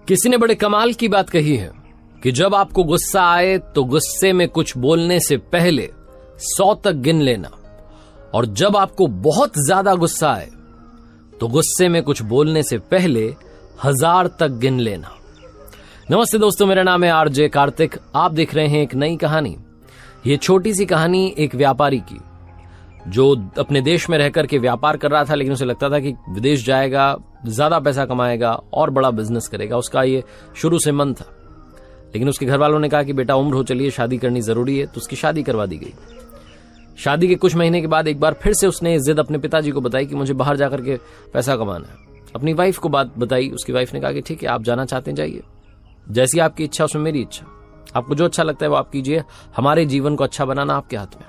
किसी ने बड़े कमाल की बात कही है कि जब आपको गुस्सा आए तो गुस्से में कुछ बोलने से पहले 100 तक गिन लेना, और जब आपको बहुत ज्यादा गुस्सा आए तो गुस्से में कुछ बोलने से पहले 1000 तक गिन लेना। नमस्ते दोस्तों, मेरा नाम है आरजे कार्तिक। आप देख रहे हैं एक नई कहानी। ये छोटी सी कहानी एक व्यापारी की, जो अपने देश में रहकर के व्यापार कर रहा था, लेकिन उसे लगता था कि विदेश जाएगा, ज्यादा पैसा कमाएगा और बड़ा बिजनेस करेगा। उसका ये शुरू से मन था, लेकिन उसके घर वालों ने कहा कि बेटा उम्र हो चली है, शादी करनी जरूरी है, तो उसकी शादी करवा दी गई। शादी के कुछ महीने के बाद एक बार फिर से उसने जिद अपने पिताजी को बताई कि मुझे बाहर जाकर के पैसा कमाना है। अपनी वाइफ को बात बताई। उसकी वाइफ ने कहा कि ठीक है, आप जाना चाहते हैं जाइए, जैसी आपकी इच्छा उसमें मेरी इच्छा, आपको जो अच्छा लगता है वो आप कीजिए, हमारे जीवन को अच्छा बनाना आपके हाथ में।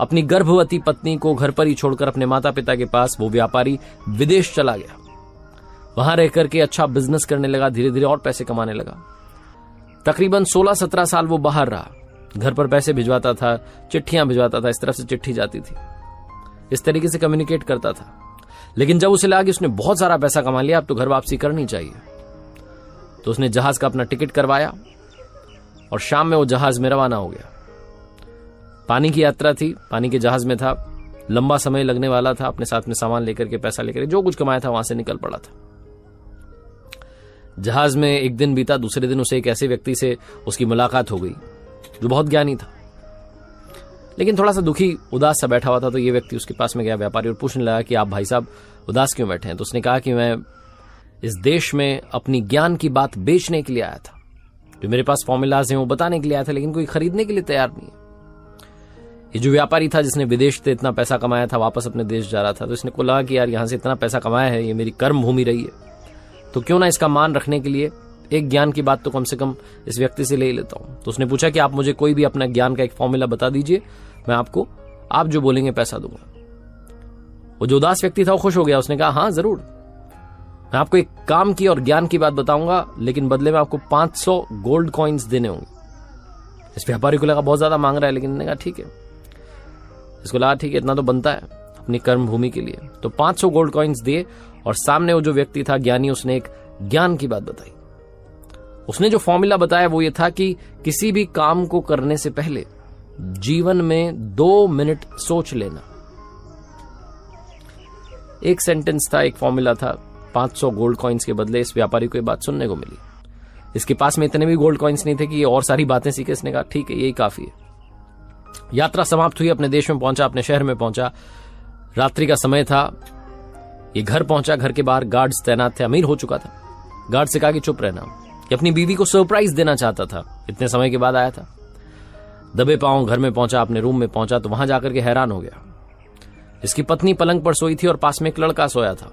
अपनी गर्भवती पत्नी को घर पर ही छोड़कर अपने माता पिता के पास वो व्यापारी विदेश चला गया। वहां रहकर के अच्छा बिजनेस करने लगा, धीरे धीरे और पैसे कमाने लगा। तकरीबन 16-17 साल वो बाहर रहा। घर पर पैसे भिजवाता था, चिट्ठियां भिजवाता था, इस तरफ से चिट्ठी जाती थी, इस तरीके से कम्युनिकेट करता था। लेकिन जब उसे लगा कि उसने बहुत सारा पैसा कमा लिया, अब तो घर वापसी करनी चाहिए, तो उसने जहाज का अपना टिकट करवाया और शाम में वो जहाज में रवाना हो गया। पानी की यात्रा थी, पानी के जहाज में था, लंबा समय लगने वाला था। अपने साथ में सामान लेकर के, पैसा लेकर, जो कुछ कमाया था वहां से निकल पड़ा था। जहाज में एक दिन बीता, दूसरे दिन उसे एक ऐसे व्यक्ति से उसकी मुलाकात हो गई जो बहुत ज्ञानी था, लेकिन थोड़ा सा दुखी, उदास सा बैठा हुआ था। तो ये व्यक्ति उसके पास में गया, व्यापारी, और पूछने लगा कि आप भाई साहब उदास क्यों बैठे हैं? तो उसने कहा कि मैं इस देश में अपनी ज्ञान की बात बेचने के लिए आया था। जो मेरे पास फॉर्मूलाज हैं वो बताने के लिए आया था, लेकिन कोई खरीदने के लिए तैयार नहीं है। ये जो व्यापारी था, जिसने विदेश से इतना पैसा कमाया था, वापस अपने देश जा रहा था, तो इसने को लगा कि यार यहां से इतना पैसा कमाया है, ये मेरी कर्म भूमि रही है, तो क्यों ना इसका मान रखने के लिए एक ज्ञान की बात तो कम से कम इस व्यक्ति से ले ही लेता हूं। तो उसने पूछा कि आप मुझे कोई भी अपना ज्ञान का एक फॉर्मूला बता दीजिए, मैं आपको, आप जो बोलेंगे पैसा दूंगा। वो जो उदास व्यक्ति था वो खुश हो गया। उसने कहा हाँ जरूर, मैं आपको एक काम की और ज्ञान की बात बताऊंगा, लेकिन बदले में आपको 500 गोल्ड कॉइन्स देने होंगे। इस व्यापारी को लगा बहुत ज्यादा मांग रहा है, लेकिन कहा ठीक है, इसको लगा ठीक है, इतना तो बनता है अपनी कर्म भूमि के लिए। तो 500 गोल्ड कॉइन्स दिए, और सामने वो जो व्यक्ति था ज्ञानी, उसने एक ज्ञान की बात बताई। उसने जो फॉर्मूला बताया वो ये था कि किसी भी काम को करने से पहले जीवन में 2 मिनट सोच लेना। एक सेंटेंस था, एक फॉर्मूला था। 500 गोल्ड कॉइन्स के बदले इस व्यापारी को ये बात सुनने को मिली। इसके पास में इतने भी गोल्ड कॉइन्स नहीं थे कि ये और सारी बातें सीखे। इसने कहा ठीक है, यही काफी है। यात्रा समाप्त हुई, अपने देश में पहुंचा, अपने शहर में पहुंचा। रात्रि का समय था, ये घर पहुंचा। घर के बाहर गार्ड्स तैनात थे, अमीर हो चुका था। गार्ड से कहा कि चुप रहना, कि अपनी बीवी को सरप्राइज देना चाहता था, इतने समय के बाद आया था। दबे पांव घर में पहुंचा, अपने रूम में पहुंचा, तो वहां जाकर के हैरान हो गया। इसकी पत्नी पलंग पर सोई थी और पास में एक लड़का सोया था।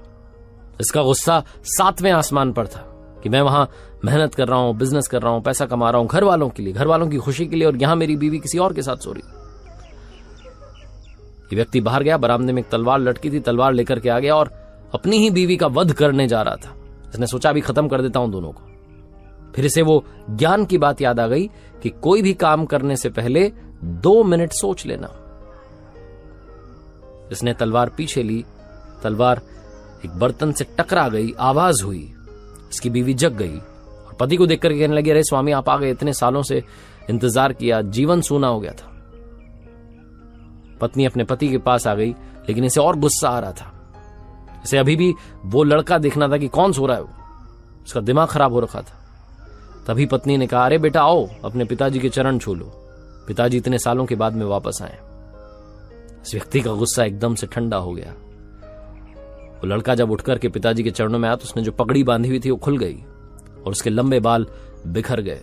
इसका गुस्सा 7वें आसमान पर था कि मैं वहां मेहनत कर रहा हूं, बिजनेस कर रहा हूं, पैसा कमा रहा हूं घर वालों के लिए, घर वालों की खुशी के लिए, और यहां मेरी बीवी किसी और के साथ सो रही। ये व्यक्ति बाहर गया, बरामदे में एक तलवार लटकी थी, तलवार लेकर के आ गया और अपनी ही बीवी का वध करने जा रहा था। इसने सोचा अभी खत्म कर देता हूं दोनों को। फिर इसे वो ज्ञान की बात याद आ गई कि कोई भी काम करने से पहले 2 मिनट सोच लेना। इसने तलवार पीछे ली, तलवार एक बर्तन से टकरा गई, आवाज हुई, इसकी बीवी जग गई और पति को देखकर कहने लगी, अरे स्वामी आप आ गए, इतने सालों से इंतजार किया, जीवन सूना हो गया था। पत्नी अपने पति के पास आ गई, लेकिन इसे और गुस्सा आ रहा था। इसे अभी भी वो लड़का देखना था कि कौन सो रहा है वो, उसका दिमाग खराब हो रखा था। तभी पत्नी ने कहा, अरे बेटा आओ, अपने पिताजी के चरण छू लो, पिताजी इतने सालों के बाद में वापस आए। इस व्यक्ति का गुस्सा एकदम से ठंडा हो गया। वो लड़का जब उठकर के पिताजी के चरणों में आया तो उसने जो पगड़ी बांधी हुई थी वो खुल गई और उसके लंबे बाल बिखर गए।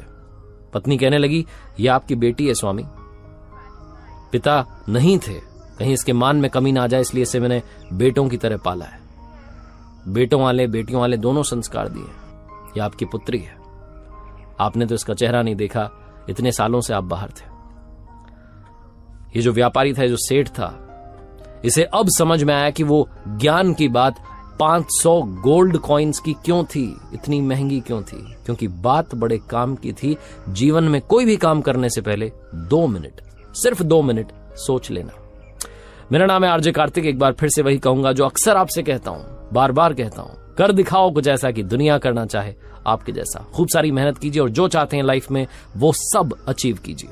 पत्नी कहने लगी, यह आपकी बेटी है स्वामी, पिता नहीं थे, कहीं इसके मान में कमी ना आ जाए, इसलिए इसे मैंने बेटों की तरह पाला है। बेटों वाले बेटियों वाले दोनों संस्कार दिए। यह आपकी पुत्री है, आपने तो इसका चेहरा नहीं देखा, इतने सालों से आप बाहर थे। ये जो व्यापारी था, जो सेठ था, इसे अब समझ में आया कि वो ज्ञान की बात 500 गोल्ड कॉइन्स की क्यों थी, इतनी महंगी क्यों थी, क्योंकि बात बड़े काम की थी। जीवन में कोई भी काम करने से पहले 2 मिनट, सिर्फ 2 मिनट सोच लेना। मेरा नाम है आरजे कार्तिक। एक बार फिर से वही कहूंगा जो अक्सर आपसे कहता हूं, बार बार कहता हूं, कर दिखाओ कुछ ऐसा कि दुनिया करना चाहे आपके जैसा। खूब सारी मेहनत कीजिए और जो चाहते हैं लाइफ में वो सब अचीव कीजिए।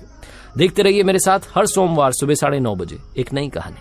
देखते रहिए मेरे साथ हर सोमवार सुबह 9:30 बजे एक नई कहानी।